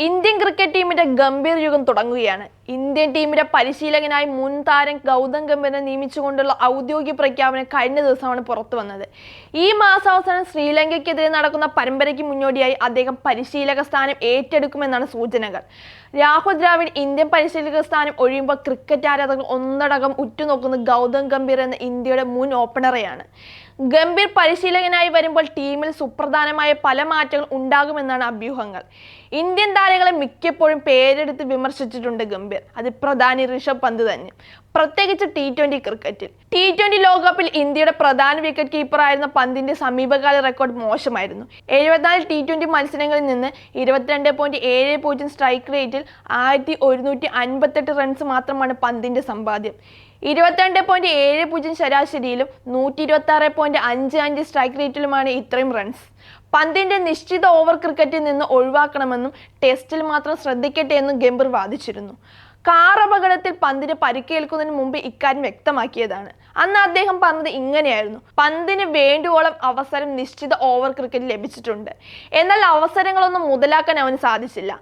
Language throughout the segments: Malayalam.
ഇന്ത്യൻ ക്രിക്കറ്റ് ടീമിന്റെ ഗംഭീർ യുഗം തുടങ്ങുകയാണ്. ഇന്ത്യൻ ടീമിന്റെ പരിശീലകനായി മുൻ താരം ഗൗതം ഗംഭീറിനെ നിയമിച്ചുകൊണ്ടുള്ള ഔദ്യോഗിക പ്രഖ്യാപനം കഴിഞ്ഞ ദിവസമാണ് പുറത്തു വന്നത്. ഈ മാസാവസാനം ശ്രീലങ്കയ്ക്കെതിരെ നടക്കുന്ന പരമ്പരയ്ക്ക് മുന്നോടിയായി അദ്ദേഹം പരിശീലക സ്ഥാനം ഏറ്റെടുക്കുമെന്നാണ് സൂചനകൾ. രാഹുൽ ദ്രാവിഡ് ഇന്ത്യൻ പരിശീലക സ്ഥാനം ഒഴിയുമ്പോൾ ക്രിക്കറ്റ് ആരാധകർ ഒന്നടങ്കം ഉറ്റുനോക്കുന്നത് ഗൗതം ഗംഭീർ എന്ന ഇന്ത്യയുടെ മുൻ ഓപ്പണറെയാണ്. ഗംഭീർ പരിശീലകനായി വരുമ്പോൾ ടീമിൽ സുപ്രധാനമായ പല മാറ്റങ്ങൾ ഉണ്ടാകുമെന്നാണ് അഭ്യൂഹങ്ങൾ. ഇന്ത്യൻ താരങ്ങളെ മിക്കപ്പോഴും പേരെടുത്ത് വിമർശിച്ചിട്ടുണ്ട് ഗംഭീർ. അത് പ്രധാനി ഋഷഭ് പന്ത് തന്നെ, പ്രത്യേകിച്ച് T20 ക്രിക്കറ്റിൽ. T20 ലോകകപ്പിൽ ഇന്ത്യയുടെ പ്രധാന വിക്കറ്റ് കീപ്പറായിരുന്ന പന്തിന്റെ സമീപകാല റെക്കോർഡ് മോശമായിരുന്നു. 74 T20 മത്സരങ്ങളിൽ നിന്ന് 22.70 സ്ട്രൈക്ക് റേറ്റിൽ 1158 റൺസ് മാത്രമാണ് പന്തിന്റെ സമ്പാദ്യം. 22.70 ശരാശരിയിലും 126.55 സ്ട്രൈക്ക് റേറ്റിലുമാണ് ഇത്രയും റൺസ്. പന്തിന്റെ നിശ്ചിത ഓവർ ക്രിക്കറ്റിൽ നിന്ന് ഒഴിവാക്കണമെന്നും ടെസ്റ്റിൽ മാത്രം ശ്രദ്ധിക്കട്ടെ എന്നും ഗംഭീർ വാദിച്ചിരുന്നു. കാർ അപകടത്തിൽ പന്തിന് പരിക്കേൽക്കുന്നതിന് മുമ്പ് ഇക്കാര്യം വ്യക്തമാക്കിയതാണ്. അന്ന് അദ്ദേഹം പറഞ്ഞത് ഇങ്ങനെയായിരുന്നു: പന്തിന് വേണ്ടുവോളം അവസരം നിശ്ചിത ഓവർ ക്രിക്കറ്റിൽ ലഭിച്ചിട്ടുണ്ട്, എന്നാൽ അവസരങ്ങളൊന്നും മുതലാക്കാൻ അവന് സാധിച്ചില്ല.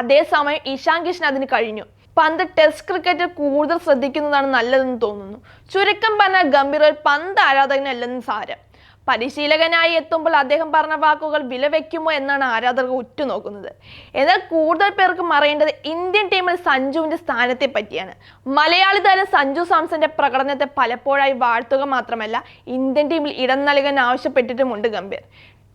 അതേസമയം ഇഷാൻ കിഷൻ അതിന് കഴിഞ്ഞു. പന്ത് ടെസ്റ്റ് ക്രിക്കറ്റിൽ കൂടുതൽ ശ്രദ്ധിക്കുന്നതാണ് നല്ലതെന്ന് തോന്നുന്നു. ചുരുക്കം പറഞ്ഞാൽ ഗംഭീർ ഒരു പന്ത് ആരാധകനല്ലെന്ന് സാരം. പരിശീലകനായി എത്തുമ്പോൾ അദ്ദേഹം പറഞ്ഞ വാക്കുകൾ വിലവെക്കുമോ എന്നാണ് ആരാധകർ ഉറ്റുനോക്കുന്നത്. എന്നാൽ കൂടുതൽ പേർക്ക് അറിയേണ്ടത് ഇന്ത്യൻ ടീമിൽ സഞ്ജുവിന്റെ സ്ഥാനത്തെ പറ്റിയാണ്. മലയാളി താരം സഞ്ജു സാംസന്റെ പ്രകടനത്തെ പലപ്പോഴായി വാഴ്ത്തുക മാത്രമല്ല, ഇന്ത്യൻ ടീമിൽ ഇടം നൽകാൻ ആവശ്യപ്പെട്ടിട്ടുമുണ്ട് ഗംഭീർ.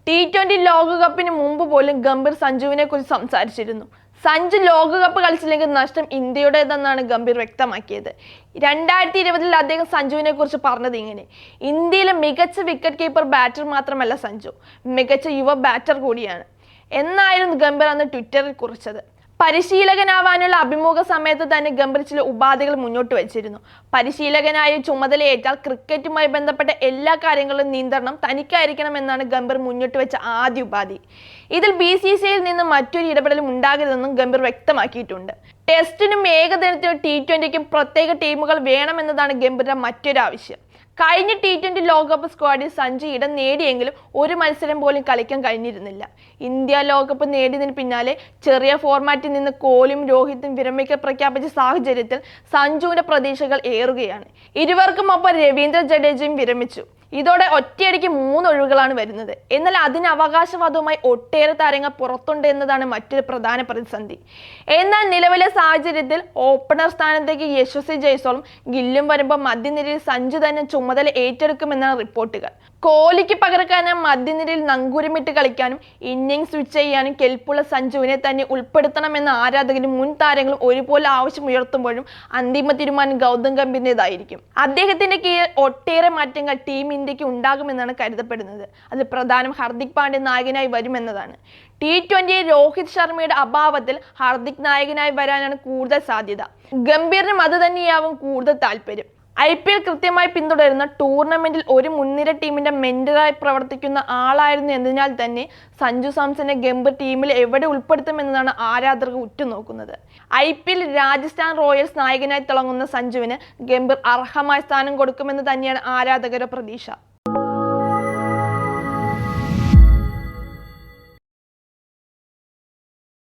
T20 ലോകകപ്പിന് മുമ്പ് പോലും ഗംഭീർ സഞ്ജുവിനെ കുറിച്ച് സംസാരിച്ചിരുന്നു. സഞ്ജു ലോകകപ്പ് കളിച്ചില്ലെങ്കിൽ നഷ്ടം ഇന്ത്യയുടേതെന്നാണ് ഗംഭീർ വ്യക്തമാക്കിയത്. 2020 അദ്ദേഹം സഞ്ജുവിനെ കുറിച്ച് പറഞ്ഞത് ഇങ്ങനെ: ഇന്ത്യയിലെ മികച്ച വിക്കറ്റ് കീപ്പർ ബാറ്റർ മാത്രമല്ല സഞ്ജു, മികച്ച യുവ ബാറ്റർ കൂടിയാണ് എന്നായിരുന്നു ഗംഭീർ അന്ന് ട്വിറ്ററിൽ കുറിച്ചത്. പരിശീലകനാവാനുള്ള അഭിമുഖ സമയത്ത് തന്നെ ഗംഭീർ ചില ഉപാധികൾ മുന്നോട്ട് വെച്ചിരുന്നു. പരിശീലകനായി ചുമതലയേറ്റാൽ ക്രിക്കറ്റുമായി ബന്ധപ്പെട്ട എല്ലാ കാര്യങ്ങളും നിയന്ത്രണം തനിക്കായിരിക്കണം എന്നാണ് ഗംഭീർ മുന്നോട്ട് വെച്ച ആദ്യ ഉപാധി. ഇതിൽ BCCIയിൽ നിന്ന് മറ്റൊരു ഇടപെടലും ഉണ്ടാകരുതെന്നും ഗംഭീർ വ്യക്തമാക്കിയിട്ടുണ്ട്. ടെസ്റ്റിനും ഏകദിനത്തിനും T20ക്കും പ്രത്യേക ടീമുകൾ വേണമെന്നതാണ് ഗംഭീറിന്റെ മറ്റൊരു ആവശ്യം. കഴിഞ്ഞ T20 ലോകകപ്പ് സ്ക്വാഡിൽ സഞ്ജു ഇടം നേടിയെങ്കിലും ഒരു മത്സരം പോലും കളിക്കാൻ കഴിഞ്ഞിരുന്നില്ല. ഇന്ത്യ ലോകകപ്പ് നേടിയതിന് പിന്നാലെ ചെറിയ ഫോർമാറ്റിൽ നിന്ന് കോഹ്ലിയും രോഹിത്തും വിരമിക്കൽ പ്രഖ്യാപിച്ച സാഹചര്യത്തിൽ സഞ്ജുവിന്റെ പ്രതീക്ഷകൾ ഏറുകയാണ്. ഇരുവർക്കുമൊപ്പം രവീന്ദ്ര ജഡേജയും വിരമിച്ചു. ഇതോടെ ഒറ്റയടിക്ക് 3 ഒഴിവുകളാണ് വരുന്നത്. എന്നാൽ അതിന് അവകാശവാദവുമായി ഒട്ടേറെ താരങ്ങൾ പുറത്തുണ്ട് എന്നതാണ് മറ്റൊരു പ്രധാന പ്രതിസന്ധി. എന്നാൽ നിലവിലെ സാഹചര്യത്തിൽ ഓപ്പണർ സ്ഥാനത്തേക്ക് യശസ്വി ജയ്സ്വാളും ഗില്ലും വരുമ്പോൾ മധ്യനിരയിൽ സഞ്ജു തന്നെ ചുമതല ഏറ്റെടുക്കുമെന്നാണ് റിപ്പോർട്ടുകൾ. കോഹ്ലിക്ക് പകരക്കാരൻ മധ്യനിരയിൽ നങ്കൂരമിട്ട് കളിക്കാനും ഇന്നിംഗ്സ് സ്വിച്ച് ചെയ്യാനും കെൽപ്പുള്ള സഞ്ജുവിനെ തന്നെ ഉൾപ്പെടുത്തണമെന്ന ആരാധകരും മുൻ താരങ്ങളും ഒരുപോലെ ആവശ്യമുയർത്തുമ്പോഴും അന്തിമ തീരുമാനം ഗൗതം ഗംഭീറിന്റേതായിരിക്കും. അദ്ദേഹത്തിന്റെ കീഴിൽ ഒട്ടേറെ മാറ്റങ്ങൾ ടീം ഇന്ത്യക്ക് ഉണ്ടാകുമെന്നാണ് കരുതപ്പെടുന്നത്. അതിൽ പ്രധാനം ഹർദിക് പാണ്ഡ്യ നായകനായി വരുമെന്നതാണ്. T20 രോഹിത് ശർമ്മയുടെ അഭാവത്തിൽ ഹർദിക് നായകനായി വരാനാണ് കൂടുതൽ സാധ്യത. ഗംഭീറിനും അത് തന്നെയാവും കൂടുതൽ താല്പര്യം. IPL കൃത്യമായി പിന്തുടരുന്ന ടൂർണമെന്റിൽ ഒരു മുൻനിര ടീമിന്റെ മെന്ററായി പ്രവർത്തിക്കുന്ന ആളായിരുന്നു എന്നതിനാൽ തന്നെ സഞ്ജു സാംസനെ ഗംഭീർ ടീമിൽ എവിടെ ഉൾപ്പെടുത്തുമെന്നതാണ് ആരാധകർ ഉറ്റുനോക്കുന്നത്. IPL രാജസ്ഥാൻ റോയൽസ് നായകനായി തിളങ്ങുന്ന സഞ്ജുവിന് ഗംഭീർ അർഹമായ സ്ഥാനം കൊടുക്കുമെന്ന് തന്നെയാണ് ആരാധകരുടെ പ്രതീക്ഷ.